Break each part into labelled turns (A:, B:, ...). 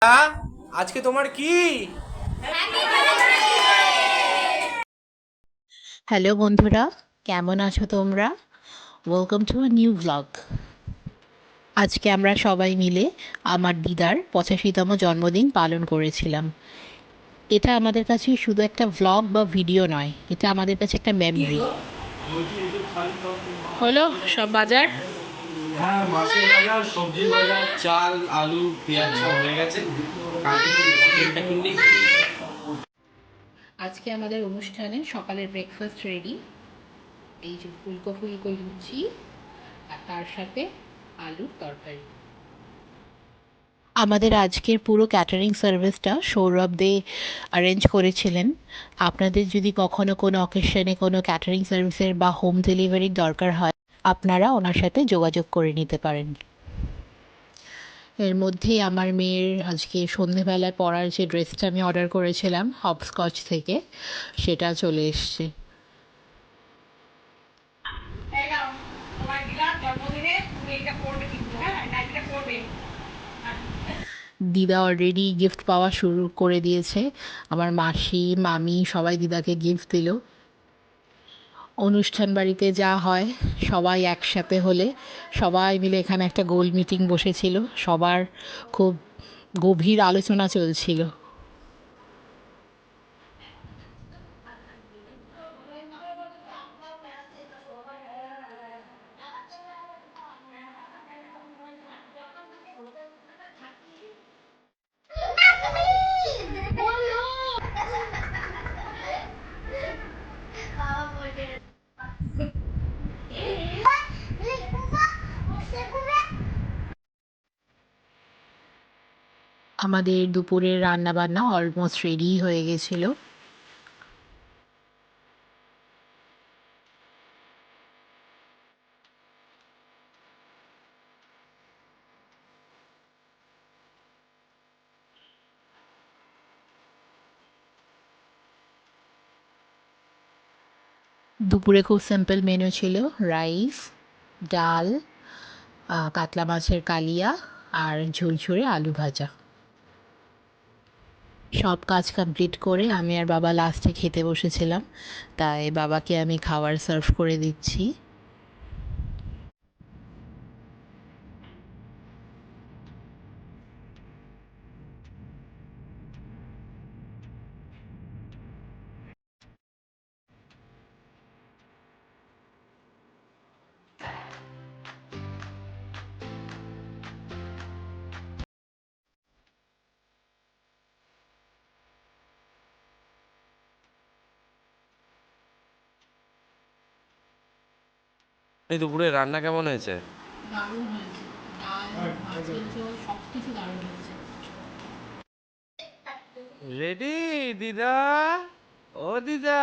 A: আজকে তোমার কি?
B: হ্যালো বন্ধুরা, কেমন আছো তোমরা? Welcome to a new blog. আজকে আমরা সবাই মিলে আমার দিদার 85তম জন্মদিন পালন করেছিলাম। এটা আমাদের কাছে শুধু একটা ভ্লগ বা ভিডিও নয়, এটা আমাদের কাছে একটা মেমরি। হলো সব বাজার।
A: হ্যাঁ, মাছের বাজার, সবজির বাজার, চাল, আলু, পেঁয়াজ সব হয়ে গেছে। কালকে শুধু চিকেনটা কিনলেই হয়ে যাবে।
B: আজকে আমাদের অনুষ্ঠানে সকালের ব্রেকফাস্ট রেডি। এই যে ফুলকো ফুলকো লুচি আর তার সাথে আলুর তরকারি। আমাদের আজকের পুরো ক্যাটারিং সার্ভিসটা সৌরভ দে অ্যারেঞ্জ করেছিলেন। আপনাদের যদি কখনো কোনো অকেশনে কোনো ক্যাটারিং সার্ভিসের বা হোম ডেলিভারির দরকার হয়, আপনারা ওনার সাথে যোগাযোগ করে নিতে পারেন। এর মধ্যেই আমার মেয়ের আজকে সন্ধেবেলায় পরার যে ড্রেসটা আমি অর্ডার করেছিলাম হপস্কচ থেকে, সেটা চলে এসছে। দিদা অলরেডি গিফট পাওয়া শুরু করে দিয়েছে। আমার মাসি মামি সবাই দিদাকে গিফট দিল। অনুষ্ঠান বাড়িতে যা হয়, সবাই একসাথে হলে সবাই মিলে এখানে একটা গোল মিটিং বসেছিল, সবার খুব গভীর আলোচনা চলছিল। আমাদের দুপুরের রান্নাবান্না অলমোস্ট রেডি হয়ে গেছিলো। দুপুরে খুব সিম্পল মেনু ছিল, রাইস, ডাল, কাতলা মাছের কালিয়া আর ঝুরঝুরে আলু ভাজা। সব কাজ কমপ্লিট করে আমি আর বাবা লাস্টে খেতে বসেছিলাম, তাই বাবাকে আমি খাবার সার্ভ করে দিচ্ছি।
A: এই দুপুরে রান্না কেমন হয়েছে?
B: দারুণ হয়েছে, ডাল, মাছের ঝোল, সব কিছু দারুণ হয়েছে।
A: রেডি দিদা? ও দিদা,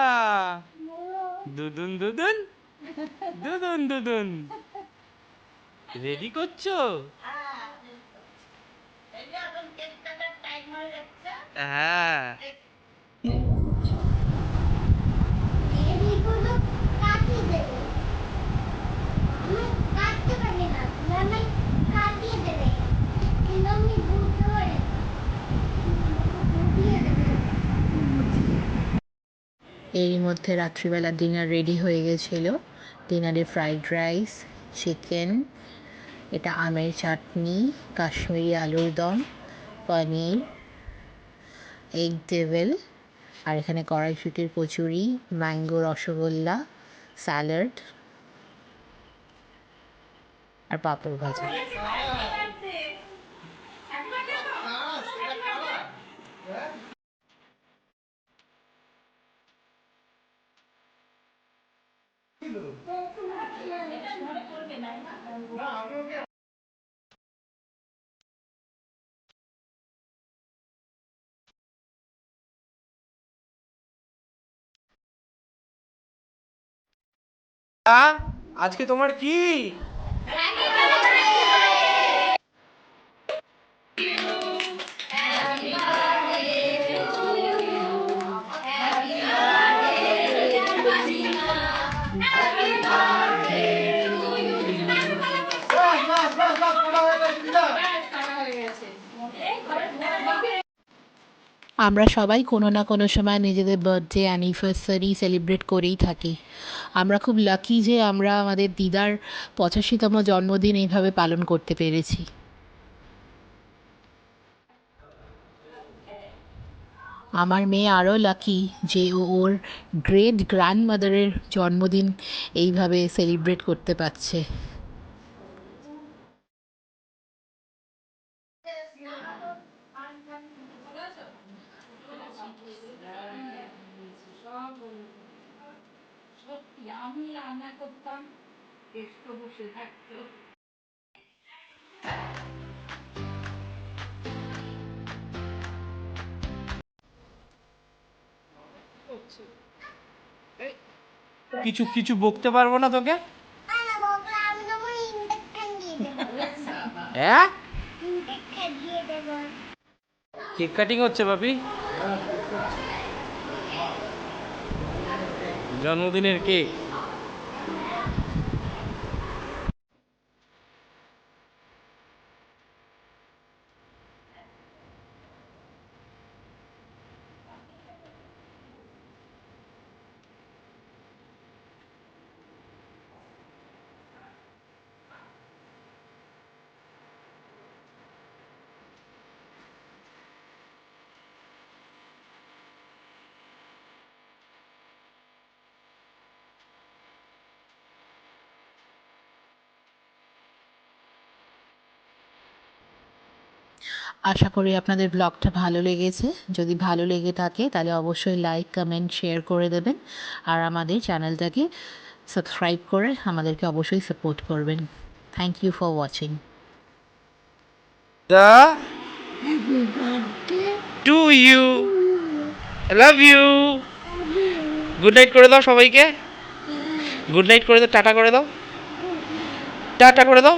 A: দুদুন দুদুন, দুদুন দুদুন, রেডি করছো? হ্যাঁ।
B: এরই মধ্যে রাত্রিবেলা ডিনার রেডি হয়ে গেছিল। ডিনারে ফ্রাইড রাইস, চিকেন, এটা আমের চাটনি, কাশ্মীরি আলুর দম, পনির, এগ ডেভিল, আর এখানে কড়াইশুটির কচুরি, ম্যাঙ্গো রসগোল্লা, স্যালাড আর পাঁপড় ভাজা।
A: আজকে তোমার কি?
B: আমরা সবাই কোনো না কোনো সময় নিজেদের বার্থডে অ্যানিভার্সারি সেলিব্রেট করেই থাকি। আমরা খুব লাকি যে আমরা আমাদের দিদার 85তম জন্মদিন এইভাবে পালন করতে পেরেছি। আমার মেয়ে আরও লাকি যে ওর গ্রেট গ্র্যান্ডমাদারের জন্মদিন এইভাবে সেলিব্রেট করতে পারছে।
C: সত্যি আমি রান্না করতাম, টেস্ট বসে থাকতো।
A: কিছু কিছু বকতে পারবো না তোকে। হ্যাঁ, কেক কাটিং হচ্ছে বাপি, জন্মদিনের কেক।
B: আশা করি আপনাদের ব্লগটা ভালো লেগেছে। যদি ভালো লেগে থাকে তাহলে অবশ্যই লাইক, কমেন্ট, শেয়ার করে দেবেন। আর আমাদের চ্যানেলটাকে সাবস্ক্রাইব করে আমাদেরকে অবশ্যই সাপোর্ট করবেন। Thank you for watching.
A: দা টু ইউ, লাভ ইউ। গুড নাইট করে দাও সবাইকে, গুড নাইট করে দাও, টাটা করে দাও, টাটা করে দাও।